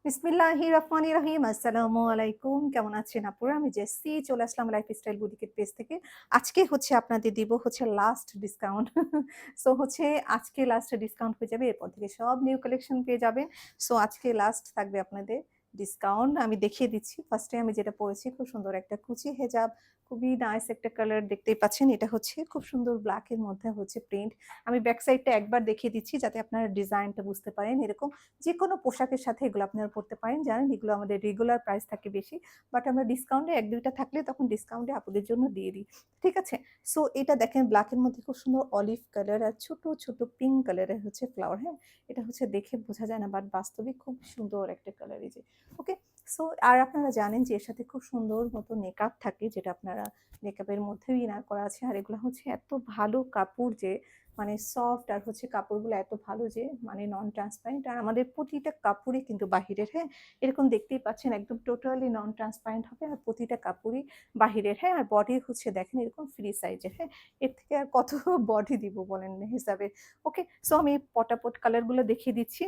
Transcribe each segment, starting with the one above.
বিসমিল্লাহির রহমানির রহিম। আসসালামু আলাইকুম। কেমন আছেন আপুরা? আমি জেসি চলে আসলাম লাইফস্টাইল বুটিকের পেজ থেকে। আজকে হচ্ছে আপনাদের দিব হচ্ছে লাস্ট ডিসকাউন্ট। সো হচ্ছে আজকে লাস্ট ডিসকাউন্ট হয়ে যাবে। এরপর থেকে সব নিউ কালেকশন পেয়ে যাবেন। সো আজকে লাস্ট থাকবে আপনাদের ডিসকাউন্ট। আমি দেখিয়ে দিচ্ছি। ফার্স্টে আমি যেটা পরেছি খুব সুন্দর একটা কুচি হেজাব। খুবই নাইস একটা কালার দেখতেই পাচ্ছেন। এটা হচ্ছে খুব সুন্দর ব্ল্যাক এর মধ্যে হচ্ছে প্রিন্ট। আমি ব্যাক সাইডটা একবার দেখিয়ে দিচ্ছি যাতে আপনারা ডিজাইনটা বুঝতে পারেন। এরকম যেকোনো পোশাকের সাথে এগুলো আপনারা পড়তে পারেন। জানেন এগুলো আমাদের রেগুলার প্রাইস থাকে বেশি। বাট আমরা ডিসকাউন্টে ১-২ টা থাকলে তখন ডিসকাউন্টে আপুদের জন্য দিয়ে দিই। ঠিক আছে? সো এটা দেখেন ব্ল্যাক এর মধ্যে খুব সুন্দর অলিভ কালার আর ছোট, ছোট পিঙ্ক কালারের হচ্ছে ফ্লাওয়ার, হ্যাঁ? এটা হচ্ছে দেখে বোঝা যায় না বাট বাস্তবে খুব সুন্দর একটা কালার এই যে। ওকে? সো আর আপনারা জানেন যে এর সাথে খুব সুন্দর মতো নেকআপ থাকে যেটা আপনারা মেকআপের মধ্যেও ইনার করা আছে। আর এগুলো হচ্ছে এত ভালো কাপড় যে মানে সফট আর হচ্ছে কাপড়গুলো এত ভালো যে মানে নন ট্রান্সপারেন্ট আর আমাদের প্রতিটা কাপড়ই কিন্তু বাহিরের, হ্যাঁ? এরকম দেখতেই পাচ্ছেন একদম টোটালি নন ট্রান্সপারেন্ট হবে আর প্রতিটা কাপড়ই বাহিরের, হ্যাঁ? আর বডি হচ্ছে দেখেন এরকম ফ্রি সাইজের, হ্যাঁ? এর থেকে আর কত বডি দিব বলেন হিসাবে। ওকে? সো আমি পটাপট কালার গুলো দেখিয়ে দিচ্ছি।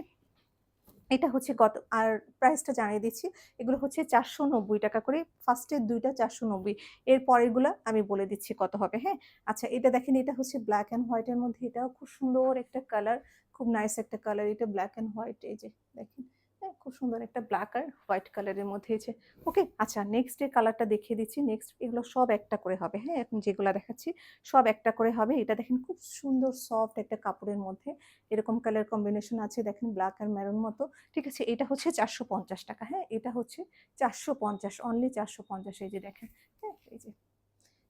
এটা হচ্ছে আর প্রাইসটা জানিয়ে দিচ্ছি। এগুলো হচ্ছে ৳৪৯০ করে। ফার্স্ট এর ২ টা ৪৯০। এর পরেরগুলা আমি বলে দিচ্ছি কত হবে, হ্যাঁ? আচ্ছা এটা দেখেন এটা হচ্ছে ব্লাক অ্যান্ড হোয়াইট এর মধ্যে এটাও খুব সুন্দর একটা কালার। খুব নাইস একটা কালার। এটা ব্লাক অ্যান্ড হোয়াইট এই যে দেখেন। হ্যাঁ? খুব সুন্দর একটা ব্লাক আর হোয়াইট কালারের মধ্যে এই যে ওকে? আচ্ছা নেক্সট এর কালারটা দেখিয়ে দিচ্ছি। নেক্সট এগুলো সব একটা করে হবে, হ্যাঁ? এখন যেগুলা দেখাচ্ছি সব একটা করে হবে। এটা দেখেন খুব সুন্দর সফট একটা কাপড়ের মধ্যে এরকম কালার কম্বিনেশন আছে দেখেন ব্লাক আর মেরুন মতো। ঠিক আছে? এটা হচ্ছে ৳৪৫০ হ্যাঁ? এটা হচ্ছে ৪৫০ অনলি ৪৫০ এই যে দেখেন। হ্যাঁ? এই যে।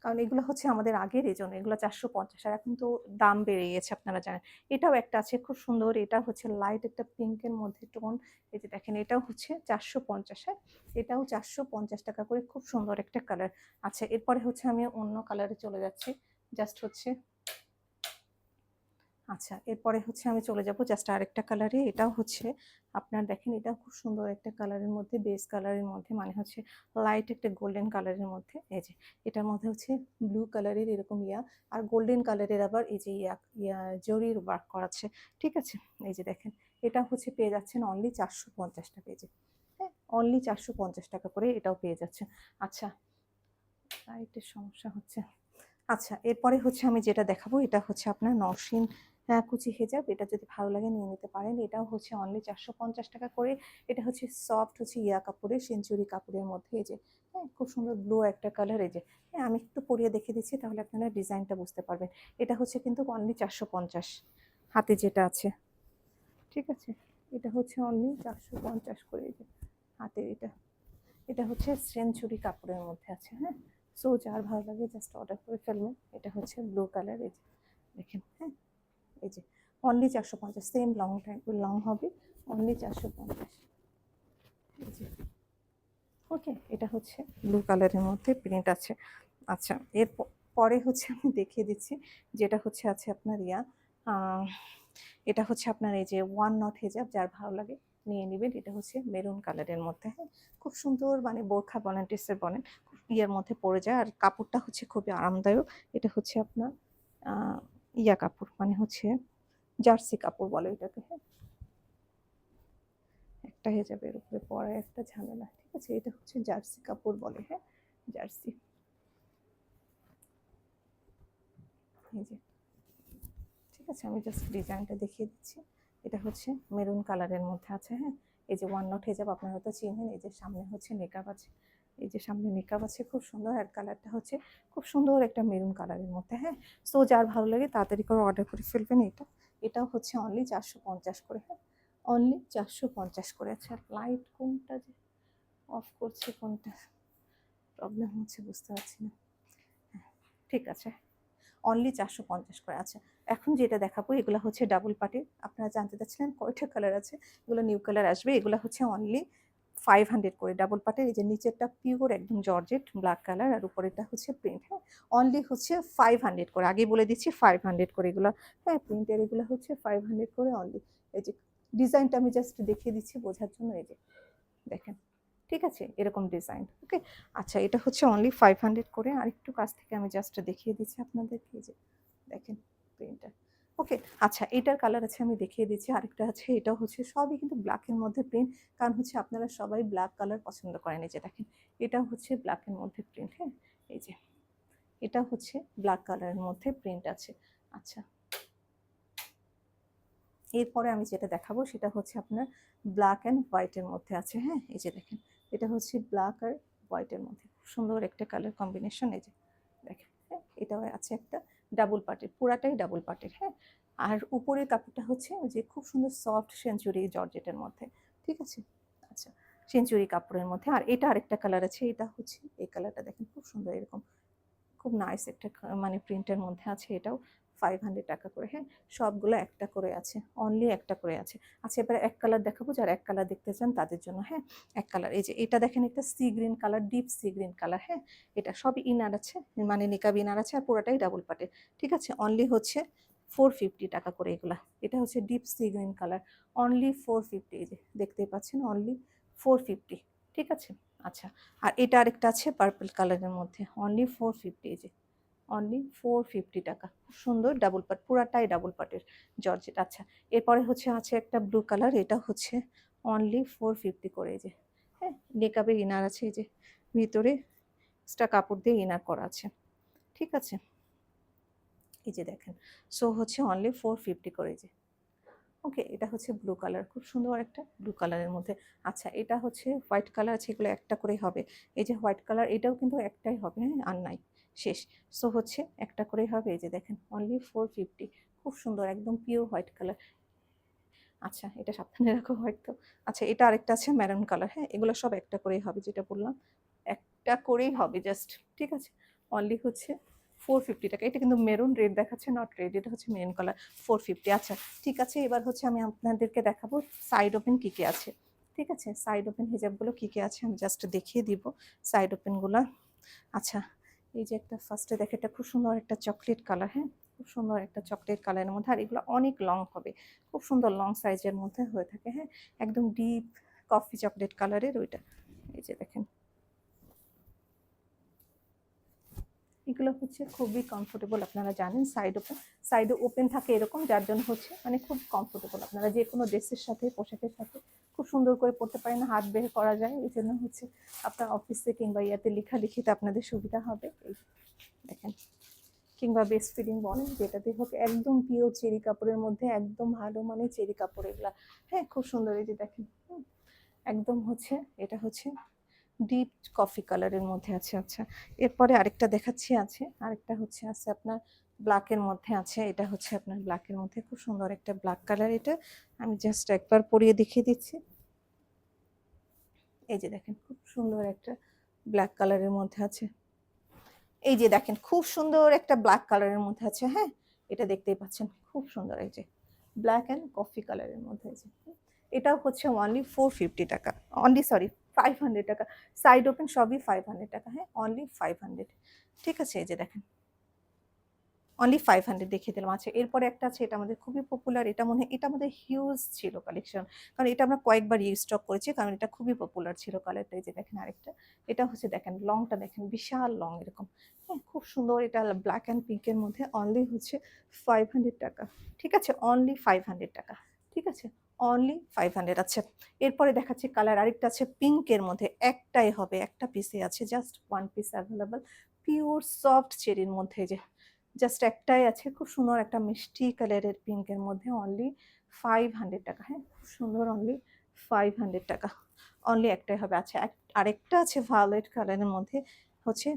কারণ এগুলো হচ্ছে আমাদের আগের এজন্য এগুলো ৪৫০ আর এখন তো দাম বেড়ে গেছে আপনারা জানেন। এটাও একটা আছে খুব সুন্দর। এটা হচ্ছে লাইট একটা পিঙ্ক এর মধ্যে টোন। এই যে দেখেন এটাও হচ্ছে ৪৫০ হ্যাঁ? এটাও ৳৪৫০ করে খুব সুন্দর একটা কালার। আচ্ছা এরপরে হচ্ছে আমি অন্য কালারে চলে যাচ্ছি। জাস্ট হচ্ছে আচ্ছা, এরপরে হচ্ছে আমি চলে যাব জাস্ট আরেকটা কালারে। এটাও হচ্ছে আপনার দেখেন এটাও খুব সুন্দর একটা কালারের মধ্যে বেজ কালারের মধ্যে মানে হচ্ছে লাইট একটা গোল্ডেন কালারের মধ্যে এই যে এটার মধ্যে হচ্ছে ব্লু কালারের এরকম আর গোল্ডেন কালারের আবার এই যে জরির ওয়ার্ক করা আছে। ঠিক আছে? এই যে দেখেন এটা হচ্ছে পেয়ে যাচ্ছেন অনলি ৳৪৫০ এই যে। হ্যাঁ? অনলি ৳৪৫০ করে এটাও পেয়ে যাচ্ছেন। আচ্ছা, লাইটের সমস্যা হচ্ছে। আচ্ছা, এরপরে হচ্ছে আমি যেটা দেখাবো এটা হচ্ছে আপনার নরসিন কুচি হেজাব। এটা যদি ভালো লাগে নিয়ে নিতে পারেন। এটাও হচ্ছে অনলি ৳৪৫০ করে। এটা হচ্ছে সফট হচ্ছে কাপড়ের সেঞ্চুরি কাপড়ের মধ্যে এই যে, হ্যাঁ? খুব সুন্দর ব্লু একটা কালার এই যে। হ্যাঁ, আমি একটু পরিয়ে দেখিয়ে দিচ্ছি তাহলে আপনারা ডিজাইনটা বুঝতে পারবেন। এটা হচ্ছে কিন্তু অনলি ৪৫০ হাতে যেটা আছে। ঠিক আছে? এটা হচ্ছে অনলি ৪৫০ করে এই যে হাতের এটা। এটা হচ্ছে সেঞ্চুরি কাপড়ের মধ্যে আছে, হ্যাঁ? সো যার ভালো লাগে জাস্ট অর্ডার করে ফেলবেন। এটা হচ্ছে ব্লু কালার এই যে দেখেন, হ্যাঁ? এই যে অনলি ৪৫০ সেম লং হবে অনলি ৪৫০ এই যে ওকে? এটা হচ্ছে ব্লু কালারের মধ্যে প্রিন্ট আছে। আচ্ছা পরে হচ্ছে আমি দেখিয়ে দিচ্ছি যেটা হচ্ছে আছে আপনার আ এটা হচ্ছে আপনার এই যে ওয়ান নট হিজাব যার ভালো লাগে নিয়ে নিবেন। এটা হচ্ছে মেরুন কালারের মধ্যে, হ্যাঁ? খুব সুন্দর মানে বোরখা বলেন, টিসে বলেন মধ্যে পড়ে যায় আর কাপড়টা হচ্ছে খুবই আরামদায়ক। এটা হচ্ছে আপনার আ কাপড় মানে হচ্ছে জার্সি কাপড় বলে এটাকে, হ্যাঁ? একটা হেজাবের উপরে পড়া একটা ঝামেলা। ঠিক আছে? এটা হচ্ছে জার্সি কাপড় বলে, হ্যাঁ? জার্সি। এই যে ঠিক আছে? আমি জাস্ট ডিজাইনটা দেখিয়ে দিচ্ছি। এটা হচ্ছে মেরুন কালারের মধ্যে আছে, হ্যাঁ? এই যে ওয়ান নট হিজাব আপনারা হয়তো চিনেন। এই যে সামনে হচ্ছে নেকাব আছে। এই যে সামনে নেকাব আছে খুব সুন্দর আর কালারটা হচ্ছে খুব সুন্দর একটা মেরুন কালারের মধ্যে, হ্যাঁ? সো যার ভালো লাগে তাড়াতাড়ি করে অর্ডার করে ফেলবেন এটা। এটাও হচ্ছে অনলি ৪৫০ করে, হ্যাঁ? অনলি ৪৫০ করে। আচ্ছা লাইট কোনটা যে অফ করছে কোনটা? প্রবলেম হচ্ছে বুঝতে পারছি না। হ্যাঁ, ঠিক আছে। অনলি ৪৫০ করে আছে। এখন যেটা দেখাবো এগুলা হচ্ছে ডাবল পার্টের। আপনারা জানতে চাচ্ছিলেন কয়টা কালার আছে? এগুলো নিউ কালার আসবে। এগুলা হচ্ছে অনলি 500 করে ডাবল পার্টের। এই যে নিচেরটা পিওর একদম জর্জেট ব্লাক কালার আর উপরেরটা হচ্ছে প্রিন্ট, হ্যাঁ? অনলি হচ্ছে 500 করে। আগেই বলে দিচ্ছি 500 করে এগুলা, হ্যাঁ? প্রিন্টের এগুলা হচ্ছে 500 করে অনলি। এই যে ডিজাইনটা আমি জাস্ট দেখিয়ে দিচ্ছি বোঝার জন্য এই যে দেখেন। ঠিক আছে? এরকম ডিজাইন। ওকে? আচ্ছা এটা হচ্ছে অনলি 500 করে। আরেকটু কাছ থেকে আমি জাস্ট দেখিয়ে দিচ্ছি আপনাদেরকে এই যে দেখেন প্রিন্টটা। ওকে, আচ্ছা এটার কালার আছে আমি দেখিয়ে দিচ্ছি। আরেকটা আছে, এটা হচ্ছে সবই কিন্তু ব্ল্যাকের মধ্যে প্রিন্ট। কারণ হচ্ছে আপনারা সবাই ব্ল্যাক কালার পছন্দ করেন। এই যে দেখেন, এটা হচ্ছে ব্ল্যাকের মধ্যে প্রিন্ট, হ্যাঁ? এই যে, এটা হচ্ছে ব্ল্যাক কালারের মধ্যে প্রিন্ট আছে। আচ্ছা, এরপরে আমি যেটা দেখাবো সেটা হচ্ছে আপনার ব্ল্যাক অ্যান্ড হোয়াইটের মধ্যে আছে, হ্যাঁ? এই যে দেখেন, এটা হচ্ছে ব্ল্যাক আর হোয়াইটের মধ্যে। খুব সুন্দর একটা কালার কম্বিনেশন, এই যে দেখেন, হ্যাঁ? এটাও আছে একটা ডাবল পার্টের, পুরাটাই ডাবল পার্টের, হ্যাঁ? আর উপরের কাপড়টা হচ্ছে ওই যে খুব সুন্দর সফট সেঞ্চুরি জর্জেটের মধ্যে, ঠিক আছে? আচ্ছা, সেঞ্চুরি কাপড়ের মধ্যে। আর এটা আরেকটা কালার আছে, এটা হচ্ছে এই কালারটা দেখেন, খুব সুন্দর এরকম খুব নাইস একটা মানে প্রিন্টের মধ্যে আছে। এটাও 500 টাকা করে, হ্যাঁ? সবগুলো একটা করে আছে, অনলি একটা করে আছে। আচ্ছা, এবার এক কালার দেখাবো, যারা এক কালার দেখতে চান তাদের জন্য, হ্যাঁ? এক কালার, এই যে এটা দেখেন, একটা sea green colour, deep sea green colour, হ্যাঁ? এটা সবই ইনার আছে, মানে নিকাব ইনার আছে, আর পুরোটাই ডাবল পাটে, ঠিক আছে? অনলি হচ্ছে 450 টাকা করে এগুলা। এটা হচ্ছে deep sea green colour, only 450, এই যে দেখতেই পাচ্ছেন, অনলি 450, ঠিক আছে? আচ্ছা, আর এটা আরেকটা আছে পার্পল কালারের মধ্যে, অনলি 450, এই যে অনলি 450 টাকা। খুব সুন্দর ডাবল পাট, পুরাটাই ডাবল পাটের জর্জেট। আচ্ছা, এরপরে হচ্ছে আছে একটা ব্লু কালার, এটা হচ্ছে অনলি 450 করে, এই যে, হ্যাঁ? নেকাবের ইনার আছে, এই যে ভিতরে এক্সট্রা কাপড় দিয়ে ইনার করা আছে, ঠিক আছে? এই যে দেখেন, সো হচ্ছে অনলি 450 করে, এই যে, ওকে। এটা হচ্ছে ব্লু কালার, খুব সুন্দর একটা ব্লু কালারের মধ্যে। আচ্ছা, এটা হচ্ছে হোয়াইট কালার আছে, এগুলো একটা করেই হবে। এই যে হোয়াইট কালার, এটাও কিন্তু একটাই হবে, হ্যাঁ? আর নাই, শেষ। সো হচ্ছে একটা করেই হবে, এই যে দেখেন, অনলি 450। খুব সুন্দর, একদম পিওর হোয়াইট কালার। আচ্ছা, এটা সাবধানে রাখো হোয়াইট তো। আচ্ছা, এটা আরেকটা আছে মেরুন কালার, হ্যাঁ? এগুলো সব একটা করেই হবে, যেটা বললাম একটা করেই হবে জাস্ট, ঠিক আছে? অনলি হচ্ছে 450 টাকা। এটা কিন্তু মেরুন, রেড দেখাচ্ছে, নট রেড, এটা হচ্ছে মেরুন কালার, 450। আচ্ছা, ঠিক আছে, এবার হচ্ছে আমি আপনাদেরকে দেখাবো সাইড ওপেন কী কী আছে, ঠিক আছে? সাইড ওপেন হিজাবগুলো কী কী আছে আমি জাস্ট দেখিয়ে দিব সাইড ওপেনগুলো। আচ্ছা, এই যে একটা ফার্স্টে দেখে, এটা খুব সুন্দর একটা চকলেট কালার, হ্যাঁ? খুব সুন্দর একটা চকলেট কালারের মধ্যে, আর এগুলো অনেক লং হবে, খুব সুন্দর লং সাইজের মধ্যে হয়ে থাকে, হ্যাঁ? একদম ডিপ কফি চকলেট কালারের ওইটা, এই যে দেখেন, এগুলো হচ্ছে খুবই কমফোর্টেবল। আপনারা জানেন সাইডে ওপেন থাকে এরকম, যার জন্য হচ্ছে মানে খুব কমফোর্টেবল। আপনারা যে কোনো ড্রেসের সাথে, পোশাকের সাথে খুব সুন্দর করে পরতে পারেন, হাত বের করা যায়। এই জন্য হচ্ছে আপনার অফিসে কিংবা ইয়াতে লেখালেখিতে আপনাদের সুবিধা হবে। এই দেখেন, কিংবা বেস্ট ফিডিং বলেন, যেটাতে হোক, একদম পিওর চেরি কাপড়ের মধ্যে, একদম ভালো মানে চেরি কাপড় এগুলা, হ্যাঁ? খুব সুন্দর, এই যে দেখেন, একদম হচ্ছে, এটা হচ্ছে ডিপ কফি কালারের মধ্যে আছে। আচ্ছা, এরপরে আরেকটা দেখাচ্ছি, আছে আরেকটা হচ্ছে আছে আপনার ব্ল্যাকের মধ্যে আছে। এটা হচ্ছে আপনার ব্ল্যাকের মধ্যে, খুব সুন্দর একটা ব্ল্যাক কালার। এটা আমি জাস্ট একবার পরিয়ে দেখিয়ে দিচ্ছি। এই যে দেখেন, খুব সুন্দর একটা ব্ল্যাক কালারের মধ্যে আছে। এই যে দেখেন, খুব সুন্দর একটা ব্ল্যাক কালারের মধ্যে আছে, হ্যাঁ? এটা দেখতেই পাচ্ছেন, খুব সুন্দর, এই যে ব্ল্যাক অ্যান্ড কফি কালারের মধ্যে আছে। এটাও হচ্ছে অনলি 450 টাকা, অনলি সরি 500 টাকা। সাইড ওপেন সবই 500 টাকা, হ্যাঁ? অনলি 500, ঠিক আছে? এই যে দেখেন, অনলি 500 দেখিয়ে দিলাম। আচ্ছা, এরপরে একটা আছে, এটা আমাদের খুবই পপুলার, এটা মনে হয় এটা আমাদের হিউজ ছিল কালেকশন, কারণ এটা আমরা কয়েকবার রিস্টক করেছি, কারণ এটা খুবই পপুলার ছিল কালারটা। এই যে দেখেন আরেকটা, এটা হচ্ছে দেখেন লংটা দেখেন, বিশাল লং এরকম, হ্যাঁ? খুব সুন্দর, এটা ব্ল্যাক অ্যান্ড পিঙ্কের মধ্যে, অনলি হচ্ছে 500 টাকা, ঠিক আছে? অনলি 500 টাকা, ঠিক আছে? অনলি 500। আচ্ছা, এরপরে দেখাচ্ছি কালার আরেকটা আছে পিঙ্কের মধ্যে, একটাই হবে, একটা পিসে আছে, just one piece available, pure soft চেরির মধ্যে, যে জাস্ট একটাই আছে, খুব সুন্দর একটা মিষ্টি কালারের পিঙ্কের মধ্যে, অনলি 500 টাকা, হ্যাঁ? খুব সুন্দর, অনলি 500 টাকা, অনলি একটাই হবে। আচ্ছা, আরেকটা আছে ভায়োলেট কালারের মধ্যে, হচ্ছে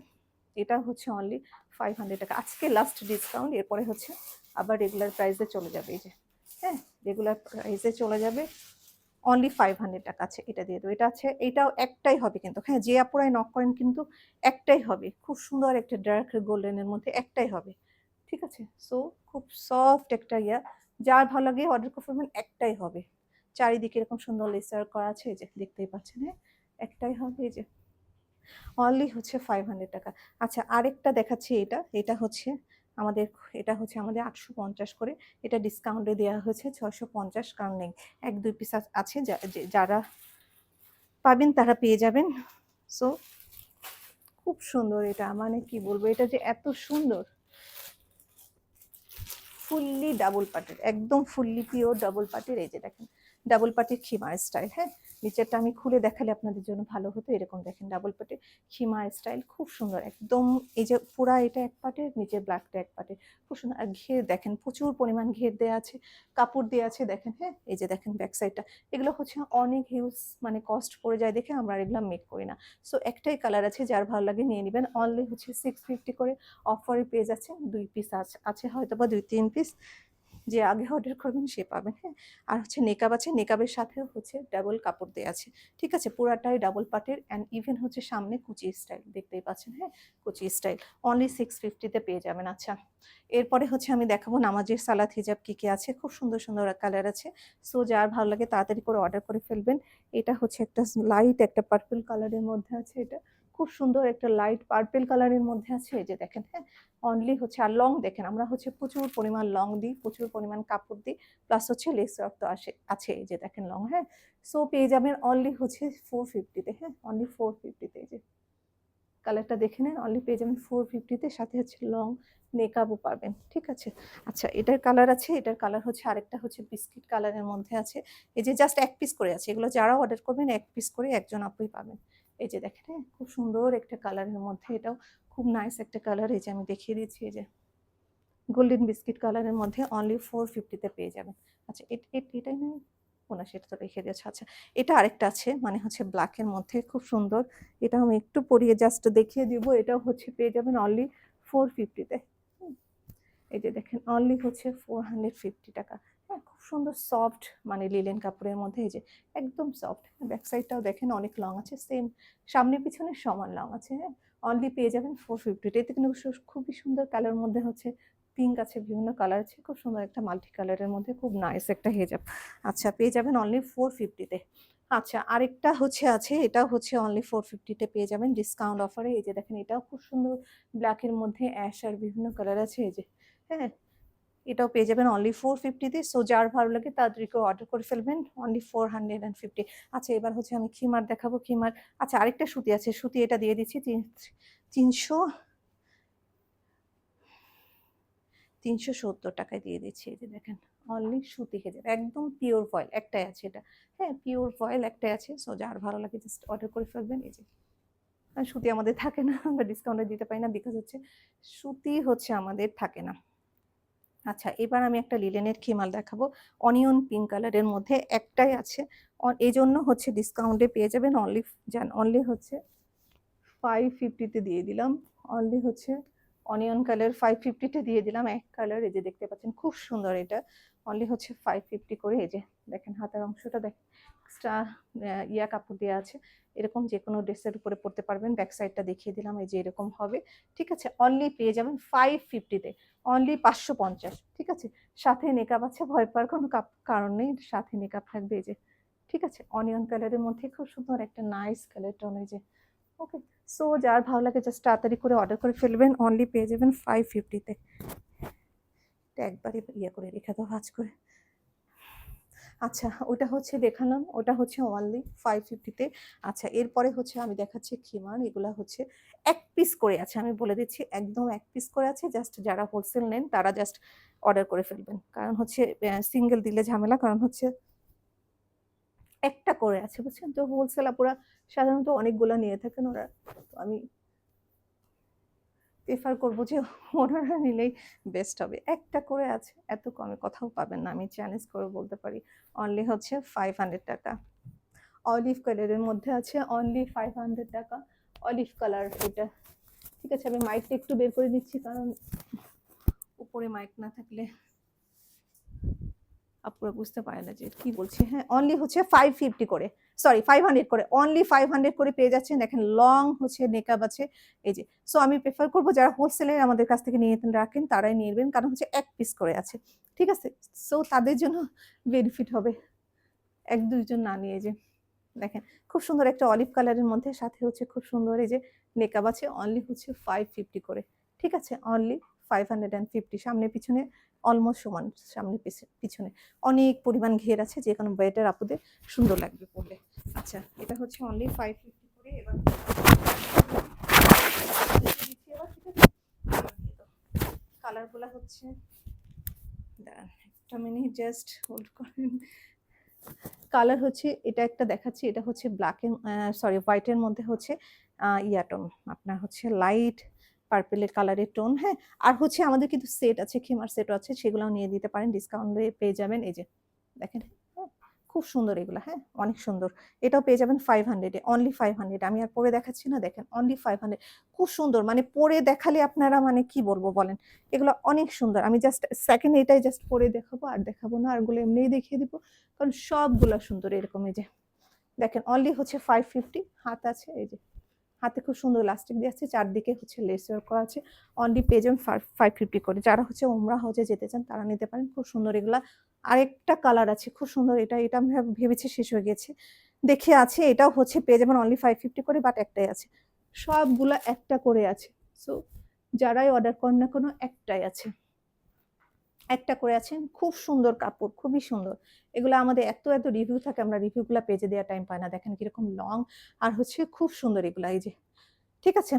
এটা হচ্ছে অনলি 500 টাকা। আজকে লাস্ট ডিসকাউন্ট, এরপরে হচ্ছে আবার রেগুলার প্রাইসে চলে যাবে, এই যে, হ্যাঁ? রেগুলার প্রাইসে চলে যাবে, অনলি 500 টাকা আছে, এটা দিয়ে দেবো। এটা আছে, এটাও একটাই হবে কিন্তু, হ্যাঁ? যে আপুরাই নক করেন কিন্তু একটাই হবে, খুব সুন্দর একটা ডার্ক গোল্ডেনের মধ্যে একটাই হবে, ঠিক আছে? সো খুব সফট একটা ইয়া, যার ভালো লাগে অর্ডার করে ফেলবেন, একটাই হবে। চারিদিকে এরকম সুন্দর লেসার করা আছে, এই যে দেখতেই পাচ্ছেন, হ্যাঁ? একটাই হবে, এই যে অনলি হচ্ছে 500 টাকা। আচ্ছা, আরেকটা দেখাচ্ছি, এটা হচ্ছে আমাদের, এটা হচ্ছে আমাদের 850 করে, এটা ডিসকাউন্টে দেওয়া হয়েছে 650, কারণ নেই, 1-2 পিস আছে, যারা পাবেন তারা পেয়ে যাবেন। সো খুব সুন্দর এটা, মানে কি বলবো, এটা যে এত সুন্দর, ফুললি ডাবল পাটের, একদম ফুললি পিওর ডাবল পাটের। এই যে দেখেন ডাবল পাটের খিমার স্টাইল। হ্যাঁ, নিচেরটা আমি খুলে দেখালে আপনাদের জন্য ভালো হতো। এরকম দেখেন ডাবল পাটের খিমার স্টাইল, খুব সুন্দর একদম। এই যে পুরা এটা এক পাটের, নিচে ব্ল্যাকটা এক পাটের, খুব সুন্দর। আর ঘের দেখেন, প্রচুর পরিমাণ ঘের দেওয়া আছে, কাপড় দেওয়া আছে দেখেন। হ্যাঁ, এই যে দেখেন ব্যাক সাইডটা। এগুলো হচ্ছে অনেক হিউজ মানে কস্ট পড়ে যায় দেখে আমরা এগুলো মেক করি না। সো একটাই কালার আছে, যার ভালো লাগে নিয়ে নেবেন। অনলি হচ্ছে 650 করে অফারে পেয়ে যাচ্ছে। 2 পিস আছে হয়তো বা 2-3 পিস, যে আগে অর্ডার করবেন সে পাবেন। হ্যাঁ, আর হচ্ছে নেকাব আছে, নেকাবের সাথেও হচ্ছে ডাবল কাপড় দেওয়া আছে। ঠিক আছে, পুরাটাই ডাবল পাটের অ্যান্ড ইভেন হচ্ছে সামনে কুচি স্টাইল, দেখতেই পাচ্ছেন। হ্যাঁ, কুচি স্টাইল অনলি 650-তে পেয়ে যাবেন। আচ্ছা, এরপরে হচ্ছে আমি দেখাবো নামাজের সালাত হিজাব কি কি আছে। খুব সুন্দর সুন্দর কালার আছে। সো যার ভালো লাগে তাড়াতাড়ি করে অর্ডার করে ফেলবেন। এটা হচ্ছে একটা লাইট একটা পার্পল কালারের মধ্যে আছে, এটা খুব সুন্দর একটা লাইট পার্পল কালারের মধ্যে আছে। এই যে দেখেন। হ্যাঁ, অনলি হচ্ছে, আর লং দেখেন, আমরা হচ্ছে প্রচুর পরিমাণ লং দিই, প্রচুর পরিমাণ কাপড় দিই, প্লাস হচ্ছে লেস ওয়ার্ক তো আছে। এই যে দেখেন লং। হ্যাঁ, সো পেয়ে যাবেন অনলি হচ্ছে 450-তে। হ্যাঁ, অনলি 450-তে। এই যে কালারটা দেখে নেন, অনলি পেয়ে যাবেন 450-তে, সাথে হচ্ছে লং নেকআপও পাবেন। ঠিক আছে। আচ্ছা, এটার কালার আছে, এটার কালার হচ্ছে আরেকটা হচ্ছে বিস্কিট কালারের মধ্যে আছে। এই যে জাস্ট এক পিস করে আছে, এগুলো যারা অর্ডার করবেন এক পিস করে একজন আপুই পাবেন। এই যে দেখেন। হ্যাঁ, খুব সুন্দর একটা কালারের মধ্যে, এটাও খুব নাইস একটা কালার। এই যে আমি দেখিয়ে দিচ্ছি, এই যে গোল্ডেন বিস্কিট কালারের মধ্যে অনলি 450-তে পেয়ে যাবেন। আচ্ছা, এটাই নয়, না সেটা তো রেখে দিয়েছে। আচ্ছা, এটা আরেকটা আছে, মানে হচ্ছে ব্ল্যাকের মধ্যে খুব সুন্দর। এটা আমি একটু পরিয়ে জাস্ট দেখিয়ে দিব। এটাও হচ্ছে পেয়ে যাবেন অনলি 450-তে। এই যে দেখেন, অনলি হচ্ছে 450 টাকা। হ্যাঁ, খুব সুন্দর সফট মানে লিলেন কাপড়ের মধ্যে। এই যে একদম সফট। ব্যাক সাইডটাও দেখেন অনেক লং আছে, সেম সামনে পিছনে সমান লং আছে। হ্যাঁ, অনলি পেয়ে যাবেন 450-তে। এতে কিন্তু খুবই সুন্দর কালার মধ্যে হচ্ছে পিঙ্ক আছে, বিভিন্ন কালার আছে, খুব সুন্দর একটা মাল্টি কালারের মধ্যে, খুব নাইস একটা হেজাব। আচ্ছা, পেয়ে যাবেন অনলি 450-তে। আচ্ছা, আরেকটা হচ্ছে আছে, এটাও হচ্ছে অনলি 450-তে পেয়ে যাবেন ডিসকাউন্ট অফারে। এই যে দেখেন, এটাও খুব সুন্দর ব্ল্যাকের মধ্যে অ্যাশ আর বিভিন্ন কালার আছে। এই যে হ্যাঁ, এটাও পেয়ে যাবেন অনলি 450-তে। সো যার ভালো লাগে তাড়াতাড়ি করে অর্ডার করে ফেলবেন, অনলি 450। আচ্ছা, এবার হচ্ছে আমি খিমার দেখাবো। খিমার, আচ্ছা আরেকটা সুতি আছে, সুতি এটা দিয়ে দিচ্ছি 370 টাকায় দিয়ে দিচ্ছি। এই যে দেখেন, অনলি সুতি হেজাব, একদম পিওর ফয়েল একটাই আছে এটা। হ্যাঁ, পিওর ফয়েল একটাই আছে। সো যার ভালো লাগে জাস্ট অর্ডার করে ফেলবেন। এই যে সুতি আমাদের থাকে না, আমরা ডিসকাউন্টে দিতে পারি না, বিকজ হচ্ছে সুতি হচ্ছে আমাদের থাকে না। আচ্ছা, এবার আমি একটা লিলেনের খিমাল দেখাবো, অনিয়ন পিঙ্ক কালারের মধ্যে একটাই আছে। এই জন্য হচ্ছে ডিসকাউন্টে পেয়ে যাবেন অনলি হচ্ছে 550-তে দিয়ে দিলাম। অনলি হচ্ছে অনিয়ন কালার 550-তে দিয়ে দিলাম, এক কালার। এই যে দেখতে পাচ্ছেন খুব সুন্দর, এটা অনলি হচ্ছে 550 করে। এই যে দেখেন হাতের অংশটা দেখেন, এক্সট্রা ইয়া কাপড় দেওয়া আছে, এরকম যে কোনো ড্রেসের উপরে পরতে পারবেন। ব্যাক সাইডটা দেখিয়ে দিলাম, এই যে এরকম হবে। ঠিক আছে, অনলি পেয়ে যাবেন 550-তে, অনলি 550। ঠিক আছে, সাথে নেকাব আছে, ভয় পাওয়ার কোনো কারণ নেই, সাথে নেকাব থাকবে। এই যে ঠিক আছে, অনিয়ন কালারের মধ্যে খুব সুন্দর একটা নাইস কালার টোন। এই যে ওকে। সো যার ভালো লাগে জাস্ট তাড়াতাড়ি করে অর্ডার করে ফেলবেন, অনলি পেয়ে যাবেন 550-তে। একবারই ইয়ে করে রেখে দাও ভাঁজ করে। আচ্ছা, ওটা হচ্ছে দেখালাম, ওটা হচ্ছে অনলি 550-তে। আচ্ছা, এরপরে হচ্ছে আমি দেখাচ্ছি খিমার। এগুলা হচ্ছে এক পিস করে আছে, আমি বলে দিচ্ছি একদম এক পিস করে আছে। জাস্ট যারা হোলসেল নেন তারা জাস্ট অর্ডার করে ফেলবেন, কারণ হচ্ছে সিঙ্গেল দিলে ঝামেলা, কারণ হচ্ছে একটা করে আছে, বুঝছেন তো। হোলসেল আপুরা সাধারণত অনেকগুলো নিয়ে থাকেন ওরা, তো আমি প্রেফার করবো যে ওনারা নিলেই বেস্ট হবে। একটা করে আছে, এত কমে কোথাও পাবেন না, আমি চ্যালেঞ্জ করে বলতে পারি। অনলি হচ্ছে 500 টাকা। অলিভ কালারের মধ্যে আছে, অনলি 500 টাকা। অলিভ কালার এটা। ঠিক আছে, আমি মাইকটা একটু বের করে দিচ্ছি, কারণ উপরে মাইক না থাকলে আপুরা বুঝতে পারে না যে কি বলছি। হ্যাঁ, অনলি হচ্ছে 550 করে, সরি 500 করে, অনলি 500 করে পেয়ে যাচ্ছেন। দেখেন লং হচ্ছে নেকাব আছে। এই যে, সো আমি প্রেফার করবো যারা হোলসেলের আমাদের কাছ থেকে নিয়ে রাখেন তারাই নিয়ে নেবেন, কারণ হচ্ছে এক পিস করে আছে। ঠিক আছে, সো তাদের জন্য বেনিফিট হবে, এক দুইজন না নিয়ে। যে দেখেন, খুব সুন্দর একটা অলিভ কালারের মধ্যে, সাথে হচ্ছে খুব সুন্দর এই যে নেকাব আছে, অনলি হচ্ছে 550 করে। ঠিক আছে, অনলি 550, সামনে পিছনে অলমোস্ট সমান, সামনে পিছনে অনেক পরিমাণ ঘের আছে, যে কোনো ওয়েটার আপুদের সুন্দর লাগবে পরলে। আচ্ছা, এটা হচ্ছে অনলি 550 করে। এবার কালারগুলো হচ্ছে একটা মিনিট জাস্ট হোল্ড করেন। কালার হচ্ছে এটা একটা দেখাচ্ছি, এটা হচ্ছে ব্ল্যাক এর সরি হোয়াইট এর মধ্যে হচ্ছে টোন আপনার হচ্ছে লাইট পার্পেলের কালারের টোন, হ্যাঁ। আর হচ্ছে আমাদের কিন্তু সেট আছে, খিমার সেটও আছে, সেগুলোও নিয়ে দিতে পারেন, ডিসকাউন্টে পেয়ে যাবেন। এই যে দেখেন, হ্যাঁ, খুব সুন্দর এগুলো, হ্যাঁ, অনেক সুন্দর। এটাও পেয়ে যাবেন 500 এ, অনলি 500। আমি আর পরে দেখাচ্ছি না, দেখেন অনলি 500। খুব সুন্দর, মানে পরে দেখালে আপনারা মানে কি বলবো বলেন, এগুলো অনেক সুন্দর। আমি জাস্ট সেকেন্ড এটাই জাস্ট পরে দেখাবো, আর দেখাবো না, আরগুলো এমনিই দেখিয়ে দিব, কারণ সবগুলা সুন্দর। এরকম এই যে দেখেন অনলি হচ্ছে 550। হাত আছে, এই যে হাতে খুব সুন্দর ইলাস্টিক দিয়ে আছে, চারদিকে হচ্ছে লেস ওয়ার্ক করা আছে। অনলি পেজ 550 করে। যারা হচ্ছে ওমরা হজে যেতে চান তারা নিতে পারেন, খুব সুন্দর এগুলা। আরেকটা কালার আছে খুব সুন্দর, এটা এটা আমি ভেবেছি শেষ হয়ে গেছে, দেখে আছে, এটাও হচ্ছে পেয়ে যাবেন অনলি 550 করে, বাট একটাই আছে, সবগুলা একটা করে আছে। সো যারাই অর্ডার করেন না কোনো, একটাই আছে, একটা করে আছেন। খুব সুন্দর কাপড়, খুবই সুন্দর এগুলো। আমাদের এত এত রিভিউ থাকে, আমরা রিভিউগুলো পেজে দেওয়ার টাইম পাই না। দেখেন কিরকম লং, আর হচ্ছে খুব সুন্দর এগুলা। এই যে ঠিক আছে,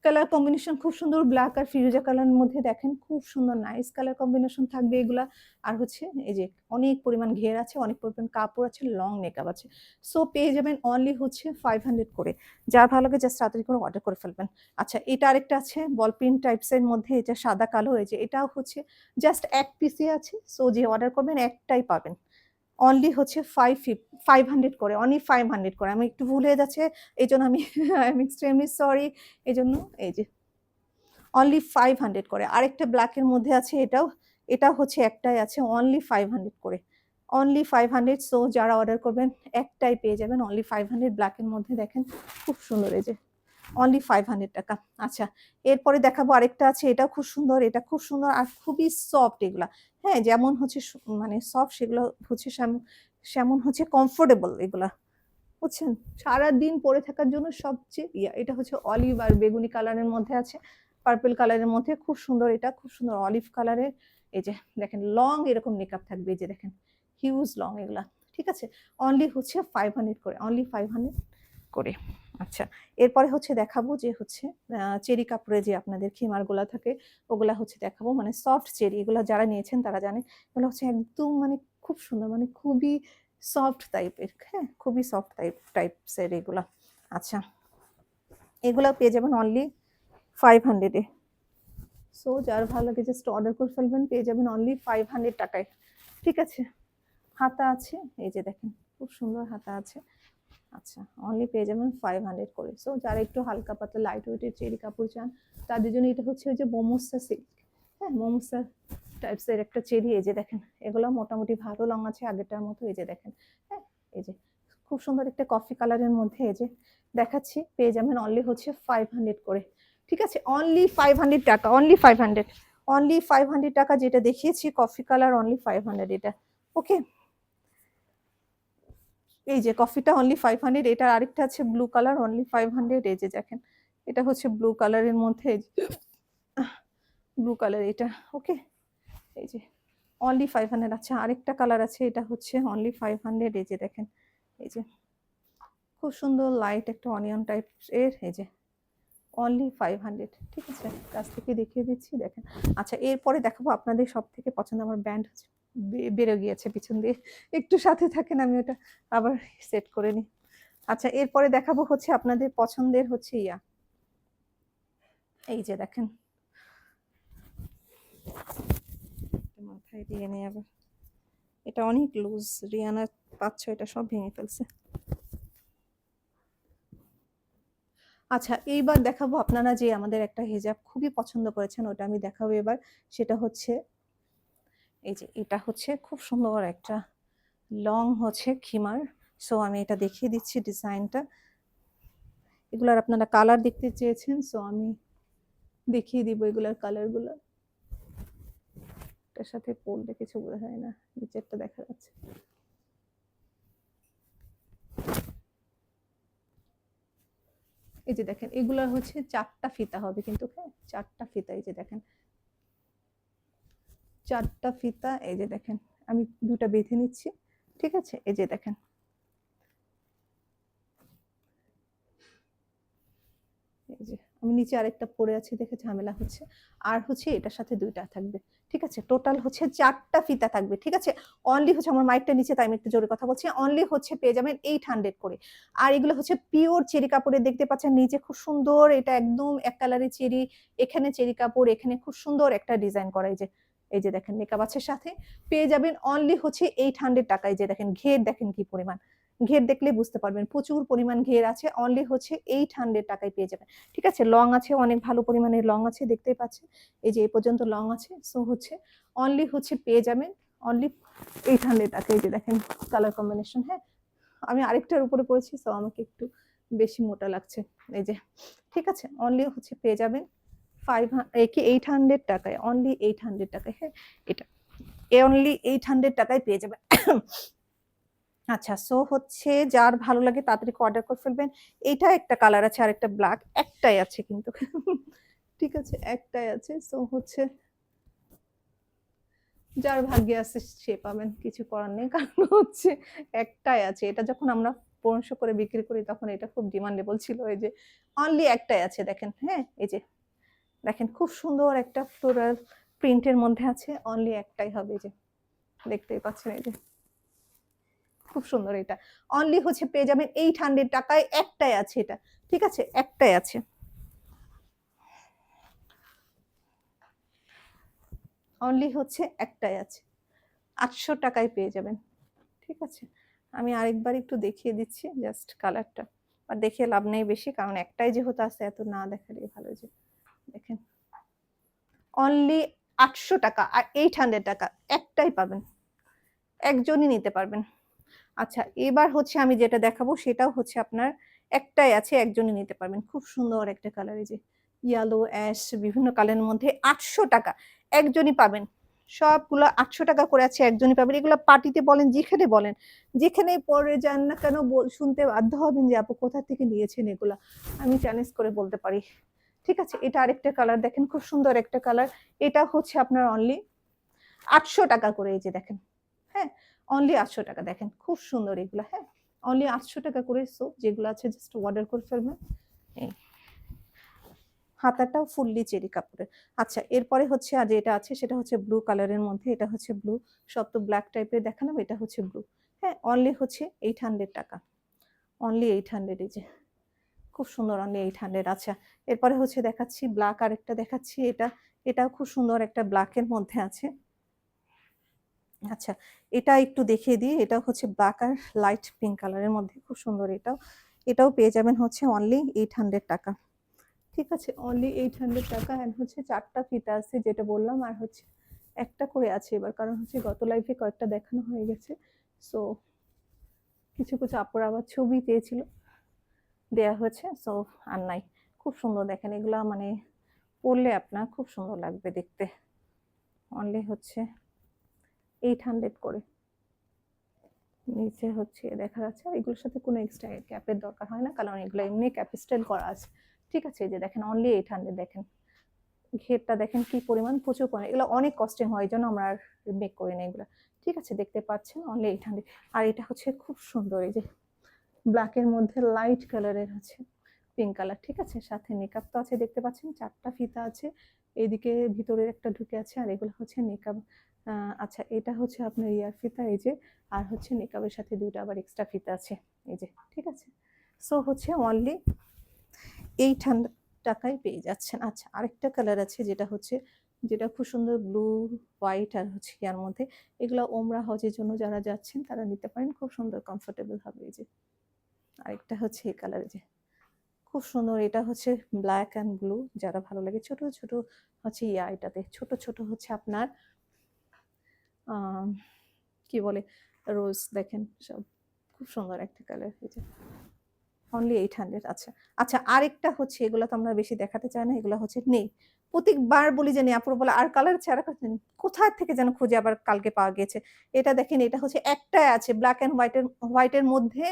কালার কম্বিনেশন খুব সুন্দর, ব্ল্যাক আর ফিরোজা কালারের মধ্যে দেখেন খুব সুন্দর নাইস কালার কম্বিনেশন থাকবে এগুলা। আর হচ্ছে এই যে অনেক পরিমাণ ঘের আছে, অনেক পরিমাণ কাপড় আছে, লং নেকআপ আছে। সো পেয়ে যাবেন অনলি হচ্ছে 500 করে। যার ভালো লাগে জাস্ট তাড়াতাড়ি করে অর্ডার করে ফেলবেন। আচ্ছা, এটা আরেকটা আছে বল প্রিন্ট টাইপস এর মধ্যে, এটা সাদা কালো, এই যে এটাও হচ্ছে জাস্ট এক পিসে আছে। সো যে অর্ডার করবেন একটাই পাবেন, অনলি হচ্ছে 500 করে, অনলি 500 করে। আমি একটু ভুল হয়ে যাচ্ছে, এই জন্য আমি আই এম এক্সট্রিমলি সরি। এই জন্য এই যে অনলি 500 করে। আরেকটা ব্ল্যাকের মধ্যে আছে, এটাও এটাও হচ্ছে একটাই আছে, অনলি 500 করে, অনলি 500। সো যারা অর্ডার করবেন একটাই পেয়ে যাবেন অনলি 500 ব্ল্যাকের মধ্যে। দেখেন খুব সুন্দর, এই যে অনলি 500 টাকা। আচ্ছা, এরপরে দেখাবো আরেকটা আছে, এটাও খুব সুন্দর, এটা খুব সুন্দর আর খুবই সফট এগুলা, হ্যাঁ, যেমন হচ্ছে মানে সফট সেগুলো হচ্ছে সেমন হচ্ছে কমফোর্টেবল এগুলা, বুঝছেন, সারাদিন পরে থাকার জন্য সবচেয়ে এটা হচ্ছে অলিভ আর বেগুনি কালারের মধ্যে আছে, পার্পল কালারের মধ্যে খুব সুন্দর, এটা খুব সুন্দর অলিভ কালারের। এই যে দেখেন লং এরকম মেকআপ থাকবে, এই যে দেখেন হিউজ লং এগুলা, ঠিক আছে। অনলি হচ্ছে 500 করে, অনলি 500 করে। আচ্ছা, এরপরে হচ্ছে দেখাবো যে হচ্ছে চেরি কাপড়ে যে আপনাদের খিমারগুলা থাকে, ওগুলা হচ্ছে দেখাবো, মানে সফট চেরি, এগুলা যারা নিয়েছেন তারা জানে, এগুলো হচ্ছে একদম মানে খুব সুন্দর, মানে খুবই সফট টাইপের, হ্যাঁ, খুবই সফট টাইপসের এগুলা। আচ্ছা, এগুলা পেয়ে যাবেন অনলি 500 এ। সো যার ভালো লাগে জাস্ট অর্ডার করে ফেলবেন, পেয়ে যাবেন অনলি 500 টাকায়, ঠিক আছে। হাতা আছে, এই যে দেখেন খুব সুন্দর হাতা আছে। আচ্ছা, অনলি পেয়ে যাবেন 500 করে। সো যারা একটু হালকা পাতলা লাইট ওয়েটের চেরি কাপড় চান তাদের জন্য এটা হচ্ছে ওই যে মোমোসা সিল্ক, হ্যাঁ, মোমোসা টাইপসের একটা চেরি। এই যে দেখেন এগুলো মোটামুটি ভালো লং আছে আগেরটার মতো, এই যে দেখেন, হ্যাঁ, এই যে খুব সুন্দর একটা কফি কালারের মধ্যে, এই যে দেখাচ্ছি, পেয়ে যাবেন অনলি হচ্ছে 500 করে, ঠিক আছে। অনলি 500 টাকা, অনলি 500, অনলি 500 টাকা। যেটা দেখিয়েছি কফি কালার অনলি 500 এটা, ওকে। এই যে কফিটা অনলি 500, এটার আরেকটা আছে ব্লু কালার অনলি 500। এই যে দেখেন এটা হচ্ছে ব্লু কালারের মধ্যে, ব্লু কালার এটা, ওকে। এই যে অনলি 500। আচ্ছা, আরেকটা কালার আছে, এটা হচ্ছে অনলি 500। এই যে দেখেন, এই যে খুব সুন্দর লাইট একটা অনিয়ন টাইপ এর, এই যে অনলি 500, ঠিক আছে। কাছ থেকে দেখিয়ে দিচ্ছি, দেখেন। আচ্ছা, এরপরে দেখাবো আপনাদের সব থেকে পছন্দ, আমার ব্যান্ড হচ্ছে বেরো গিয়েছে পিছন দিয়ে, একটু সাথে থাকেন, আমি ওটা আবার সেট করে নিই। আচ্ছা, এরপরে দেখাবো হচ্ছে আপনাদের পছন্দের হচ্ছে এই যে দেখেন, মাথায় দিয়ে নিয়ে আবার, এটা অনেক লুজ, রিয়ানা 5-6টা সব ভেঙে ফেলছে। আচ্ছা, এইবার দেখাবো আপনারা যে আমাদের একটা হিজাব খুবই পছন্দ করেছেন, ওটা আমি দেখাবো এবার। সেটা হচ্ছে এই যে এটা হচ্ছে খুব সুন্দর একটা লং হচ্ছে খিমার। সো আমি এটা দেখিয়ে দিচ্ছি ডিজাইনটা, এগুলার আপনারা কালার দেখতে চেয়েছেন, সো আমি দেখিয়ে দিব এগুলার কালারগুলো। এটার সাথে পরলে কিছু বোঝা যায় না, নিচেরটা দেখা যাচ্ছে। এই যে দেখেন এগুলা হচ্ছে 4টা ফিতা হবে কিন্তু, হ্যাঁ, 4টা ফিতা। এই যে দেখেন 4টা ফিতা, এই যে দেখেন আমি 2টা বেঁধে নিচ্ছি, ঠিক আছে। এই যে দেখেন, এই যে আমি নিচে আরেকটা পরে আছি দেখে ঝামেলা হচ্ছে, আর হচ্ছে এটার সাথে 2টা থাকবে, ঠিক আছে, টোটাল হচ্ছে 4টা ফিতা থাকবে। ঠিক আছে, অনলি হচ্ছে আমার মাইকটা নিচে, তাই আমি একটু জোরে কথা বলছি। অনলি হচ্ছে পেয়ে যাবেন 800 করে। আর এগুলো হচ্ছে পিওর চেরি কাপড়ে, দেখতে পাচ্ছেন নিচে খুব সুন্দর, এটা একদম এক কালারের চেরি, এখানে চেরি কাপড়, এখানে খুব সুন্দর একটা ডিজাইন করা। এই যে দেখেন নেকাব আছে সাথে, পেয়ে যাবেন অনলি হচ্ছে 800 টাকায়। যে দেখেন ঘের দেখেন কি পরিমাণ, ঘের দেখলে বুঝতে পারবেন প্রচুর পরিমাণ ঘের আছে। অনলি হচ্ছে 800 টাকায় পেয়ে যাবেন। ঠিক আছে, লং আছে, অনেক ভালো পরিমাণের লং আছে, দেখতেই পাচ্ছেন এই যে এই পর্যন্ত লং আছে। সো হচ্ছে অনলি হচ্ছে পেয়ে যাবেন অনলি 800 টাকা। এই যে দেখেন কালার কম্বিনেশন। হ্যাঁ, আমি আরেকটার উপরে পড়েছি, সো আমাকে একটু বেশি মোটা লাগছে। এই যে ঠিক আছে, অনলি হচ্ছে পেয়ে যাবেন 800 টাকায়, অনলি 800 টাকায়। হ্যাঁ, এটা অনলি 800 টাকায় পেয়ে যাবেন। আচ্ছা, সো হচ্ছে যার ভালো লাগে তাড়াতাড়ি অর্ডার করে ফেলবেন। এটা একটা কালার আছে, আর একটা ব্ল্যাক, একটাই আছে কিন্তু। ঠিক আছে, একটাই আছে। সো হচ্ছে যার ভাগ্যে আছে সে পাবেন, কিছু করার নেই, কারণ হচ্ছে একটাই আছে। এটা যখন আমরা 1500 করে বিক্রি করি তখন এটা খুব ডিমান্ডেবল ছিল। এই যে অনলি একটাই আছে দেখেন। হ্যাঁ, এই যে দেখেন খুব সুন্দর একটা ফ্লোরাল প্রিন্টের মধ্যে আছে, অনলি একটাই হবে। এই যে দেখতেই পাচ্ছেন, এই যে খুব সুন্দর। এটা অনলি হচ্ছে পেয়ে যাবেন 800 টাকায়, একটাই আছে এটা। ঠিক আছে, একটাই আছে, অনলি হচ্ছে একটাই আছে, 800 টাকায় পেয়ে যাবেন। ঠিক আছে, আমি আরেকবার একটু দেখিয়ে দিচ্ছি জাস্ট কালারটা, আর দেখিয়ে লাভ নেই বেশি, কারণ একটাই যেহেতু আছে এত না দেখালেই ভালো। যে দেখেন অনলি 800 টাকা আর 800 টাকা, একটাই পাবেন, একজনই নিতে পারবেন। আচ্ছা, এবার হচ্ছে আমি যেটা দেখাবো সেটাও হচ্ছে আপনার একটাই আছে, একজনই নিতে পারবেন। খুব সুন্দর একটা কালার, এই যে ইয়েলো অ্যাশ বিভিন্ন কালারের মধ্যে 800 টাকা, একজনই পাবেন। সবগুলো 800 টাকা করে আছে, একজনই পাবেন। এগুলো পার্টিতে বলেন, যেখানে বলেন, যেখানেই পরে যান না কেন শুনতে বাধ্য হবেন যে আপু কোথা থেকে নিয়েছেন এগুলা, আমি চ্যালেঞ্জ করে বলতে পারি। ঠিক আছে, এটা আরেকটা কালার দেখেন, খুব সুন্দর একটা কালার। এটা হচ্ছে আপনার অনলি 800 টাকা করে। এই যে দেখেন, হ্যাঁ, অনলি 800 টাকা। দেখেন খুব সুন্দর এগুলা। হ্যাঁ, অনলি 800 টাকা করে। সো যেগুলো আছে জাস্ট অর্ডার করে ফেলবেন। এই হাতাটাও ফুললি চেরি কাপড়ের। আচ্ছা, এরপরে হচ্ছে আর যেটা আছে সেটা হচ্ছে ব্লু কালারের মধ্যে। এটা হচ্ছে ব্লু, সব তো ব্ল্যাক টাইপের দেখালাম, এটা হচ্ছে ব্লু। হ্যাঁ, অনলি হচ্ছে 800 টাকা, অনলি 800। এই যে খুব সুন্দর, অনলি 800। আচ্ছা, এরপরে হচ্ছে দেখাচ্ছি ব্ল্যাক, আরেকটা দেখাচ্ছি। এটাও খুব সুন্দর একটা ব্ল্যাকের মধ্যে আছে। আচ্ছা, এটা একটু দেখিয়ে দিই। এটা হচ্ছে ব্ল্যাক আর লাইট পিঙ্ক কালারের মধ্যে, খুব সুন্দর। এটাও পেয়ে যাবেন হচ্ছে অনলি 800 টাকা। ঠিক আছে, অনলি 800 টাকা। এন্ড হচ্ছে 4টা ফিতা আছে যেটা বললাম, আর হচ্ছে একটা করে আছে এবার, কারণ হচ্ছে গত লাইফে কয়েকটা দেখানো হয়ে গেছে। সো কিছু কিছু আপুরা আবার ছবি চেয়েছিল, দেয়া হয়েছে। সো আর নাই। খুব সুন্দর দেখেন এগুলা, মানে পরলে আপনার খুব সুন্দর লাগবে দেখতে। অনলি হচ্ছে 800 করে। নিচে হচ্ছে দেখা যাচ্ছে, আর এগুলোর সাথে কোনো এক্সট্রা ক্যাপের দরকার হয় না, কারণ এগুলো এমনি ক্যাপ স্টাইল করা আছে। ঠিক আছে, এই যে দেখেন অনলি 800। দেখেন ঘেরটা দেখেন কি পরিমাণ, প্রচুর পরিমাণ। এগুলো অনেক কস্টিং হয়, এই জন্য আমরা আর মেক করি না এগুলো। ঠিক আছে, দেখতে পাচ্ছেন অনলি 800। আর এটা হচ্ছে খুব সুন্দর, এই যে ব্ল্যাকের মধ্যে লাইট কালারের হচ্ছে পিঙ্ক কালার। ঠিক আছে, সাথে মেকআপ তো আছে, দেখতে পাচ্ছেন 4টা ফিতা আছে, এইদিকে ভিতরের একটা ঢুকে আছে, আর এগুলো হচ্ছে মেকআপ। আচ্ছা, এটা হচ্ছে আপনার ইয়ার ফিতা, এই যে, আর হচ্ছে মেকআপের সাথে 2টা আবার এক্সট্রা ফিতা আছে। এই যে ঠিক আছে, সো হচ্ছে অনলি 800 টাকায় পেয়ে যাচ্ছেন। আচ্ছা, আরেকটা কালার আছে যেটা খুব সুন্দর ব্লু হোয়াইট আর হচ্ছে ইয়ার মধ্যে। এগুলো ওমরা হজের জন্য যারা যাচ্ছেন তারা নিতে পারেন, খুব সুন্দর কমফোর্টেবল হবে। এই যে আরেকটা হচ্ছে এই কালার, যে খুব সুন্দর। এটা হচ্ছে ব্ল্যাক অ্যান্ড ব্লু, যারা ভালো লাগে। ছোট ছোট হচ্ছে এটাতে ছোট ছোট হচ্ছে আপনার কি বলে রোজ, দেখেন সব খুব সুন্দর একটা কালার। এই যে অনলি 800। আচ্ছা আচ্ছা, আরেকটা হচ্ছে, এগুলো তো আমরা বেশি দেখাতে চাই না, এগুলো হচ্ছে নেই, প্রত্যেকবার বলি যে নেই, আপুর বলে আর কালার আছে, আর কোথায় থেকে যেন খুঁজে আবার কালকে পাওয়া গেছে। এটা দেখেন, এটা হচ্ছে একটাই আছে, ব্ল্যাক এন্ড হোয়াইটের মধ্যে,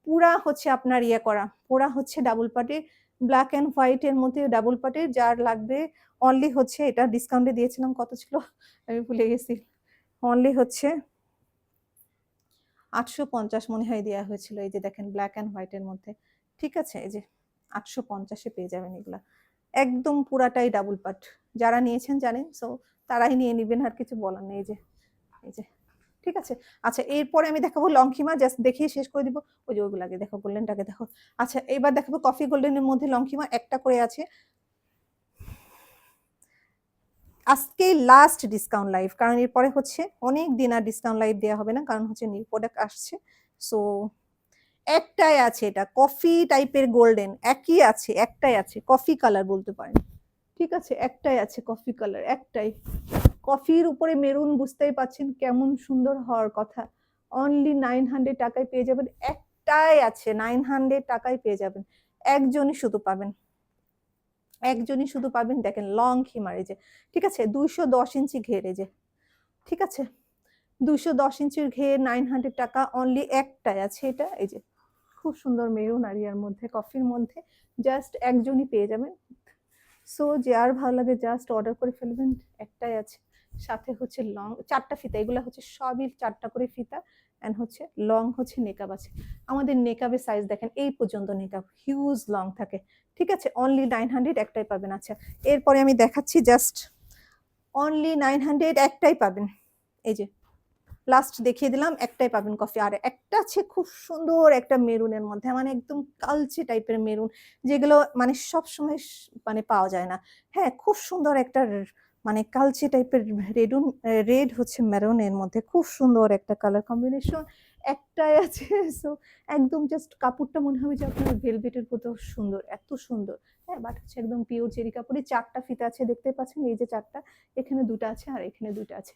পুরা হচ্ছে আপনার ইয়ে করা, পুরা হচ্ছে ডাবল পার্টির, ব্ল্যাক এন্ড হোয়াইটের মধ্যে ডাবল পার্টির। যার লাগবে অনলি হচ্ছে, এটা ডিসকাউন্টে দিয়েছিলাম, কত ছিল আমি ভুলে গেছি, অনলি হচ্ছে 850 মনে হয় দেওয়া হয়েছিল। এই যে দেখেন ব্ল্যাক এন্ড হোয়াইটের মধ্যে। ঠিক আছে, এই যে 850-এ পেয়ে যাবেন এগুলা, একদম পুরাটাই ডাবল পাট। যারা নিয়েছেন জানেন। সো তারাই নিয়ে নিবেন, আর কিছু বলার নেই। এই যে ঠিক আছে। আচ্ছা, এরপরে আমি দেখাবো লংকিমা, জাস্ট দেখিয়ে শেষ করে দিব। ওই যে ওইগুলো আগে দেখো, গোল্ডেনটাকে দেখো। আচ্ছা, এবার দেখাবো কফি গোল্ডেনের মধ্যে লংকিমা একটা করে আছে। আজকে লাস্ট ডিসকাউন্ট লাইভ, কারণ এরপরে হচ্ছে অনেক দিন আর ডিসকাউন্ট লাইভ দেওয়া হবে না, কারণ হচ্ছে নিউ প্রোডাক্ট আসছে। সো একটাই আছে, এটা কফি টাইপের গোল্ডেন, একই আছে, একটাই আছে, কফি কালার বলতে পারেন। ঠিক আছে, একটাই আছে কফি কালার, একটাই। কফির উপরে মেরুন, বুঝতেই পাচ্ছেন কেমন সুন্দর হওয়ার কথা। অনলি 900 টাকায় পেয়ে যাবেন, একটাই আছে, 900 টাকায় পেয়ে যাবেন। একজনই শুধু পাবেন, একজনই শুধু পাবেন। দেখেন লং খিমার, এই যে ঠিক আছে, 210 ইঞ্চি ঘের, এই যে ঠিক আছে, 210 ইঞ্চির ঘের, 900 টাকা, অনলি একটাই আছে এটা। এই যে খুব সুন্দর মেরুন আর ইয়ার মধ্যে, কফির মধ্যে, জাস্ট একজনই পেয়ে যাবেন। সো যার ভালো লাগে জাস্ট অর্ডার করে ফেলবেন, একটাই আছে। সাথে হচ্ছে লং 4টা ফিতা, এগুলো হচ্ছে সবই 4টা করে ফিতা, এন্ড হচ্ছে লং হচ্ছে নেকাব আছে। আমাদের নেকাবের সাইজ দেখেন এই পর্যন্ত, নেকাব হিউজ লং থাকে। ঠিক আছে, অনলি 900 একটাই পাবেন। আচ্ছা, এরপরে আমি দেখাচ্ছি, জাস্ট অনলি 900 একটাই পাবেন। এই যে লাস্ট দেখিয়ে দিলাম, একটাই পাবেন কফি। আর একটা আছে খুব সুন্দর একটা মেরুনের মধ্যে, মানে একদম কালচে টাইপের মেরুন, যেগুলো মানে সব সময় মানে পাওয়া যায় না। হ্যাঁ, খুব সুন্দর একটা মানে কালচে টাইপের রেডুন, রেড হচ্ছে মেরুনের মধ্যে, খুব সুন্দর একটা কালার কম্বিনেশন, একটাই আছে। সো একদম জাস্ট কাপড়টা মনে হবে যে আপনার ভেলভেটের মতো সুন্দর, এত সুন্দর। হ্যাঁ, বাট হচ্ছে একদম পিওর চেরি কাপড়ে। 4টা ফিতা আছে, দেখতে পাচ্ছেন, এই যে 4টা, এখানে 2টা আছে আর এখানে 2টা আছে।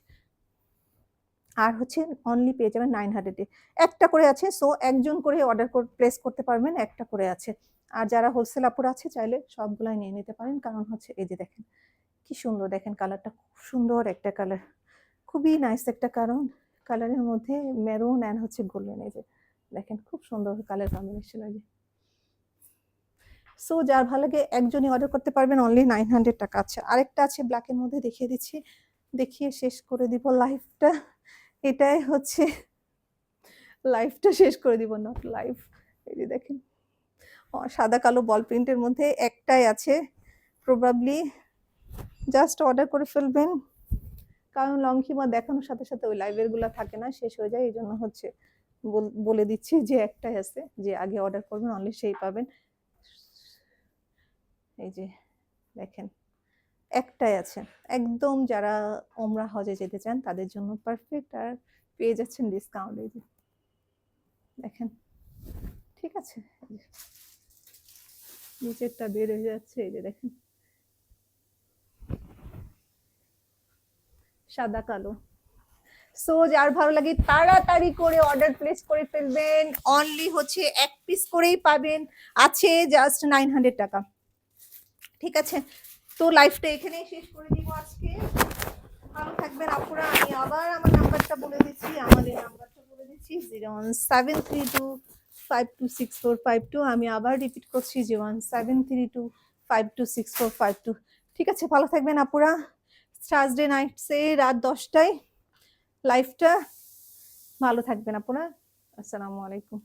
আর হচ্ছে অনলি পেয়ে যাবেন 900-এ, একটা করে আছে। সো একজন করে অর্ডার প্লেস করতে পারবেন, একটা করে আছে। আর যারা হোলসেল আপুরা আছে, চাইলে সবগুলাই নিয়ে নিতে পারেন, কারণ হচ্ছে এই যে দেখেন কি সুন্দর, দেখেন কালারটা খুব সুন্দর একটা কালার, খুবই নাইস একটা কারণ, কালারের মধ্যে মেরুন এন্ড হচ্ছে গোল্ডেন, এই যে দেখেন খুব সুন্দর কালার কম্বিনেশন আছে। সো যার ভালো লাগে একজনই অর্ডার করতে পারবেন, অনলি 900 টাকা। আছে আরেকটা আছে ব্ল্যাকের মধ্যে, দেখিয়ে দিচ্ছি, দেখিয়ে শেষ করে দিব লাইফটা। এটাই হচ্ছে লাইফটা শেষ করে দিব, নট লাইফ। এই যে দেখেন সাদা কালো বল প্রিন্টের মধ্যে একটাই আছে, প্রবাবলি জাস্ট অর্ডার করে ফেলবেন, কারণ লংখিমা দেখানোর সাথে সাথে ওই লাইভের গুলা থাকে না, শেষ হয়ে যায়, এই জন্য হচ্ছে বলে দিচ্ছি যে একটাই আছে, যে আগে অর্ডার করবেন অনলি সেই পাবেন। এই যে দেখেন একটাই আছে, একদম যারা ওমরা হজে যেতে চান তাদের জন্য পারফেক্ট, আর পেয়ে যাচ্ছেন ডিসকাউন্ট। এই যে দেখেন, ঠিক আছে, নিচেরটা বের হয়ে যাচ্ছে, এই যে দেখেন সাদা কালো। সো যার ভালো লাগে তাড়াতাড়ি করে অর্ডার প্লেস করে ফেলবেন, অনলি হচ্ছে এক পিস করেই পাবেন, আছে জাস্ট 900 টাকা। ঠিক আছে, তো লাইফটা এখানেই শেষ করে দিব আজকে। ভালো থাকবেন আপুরা। আমি আবার আমার নাম্বারটা বলে দিচ্ছি, আমাদের নাম্বারটা বলে দিচ্ছি, 01732526452। আমি আবার রিপিট করছি, 01732526452। ঠিক আছে, ভালো থাকবেন আপুরা। থার্সডে নাইটসে রাত 10টায় লাইফটা, ভালো থাকবেন আপুরা। আসসালামু আলাইকুম।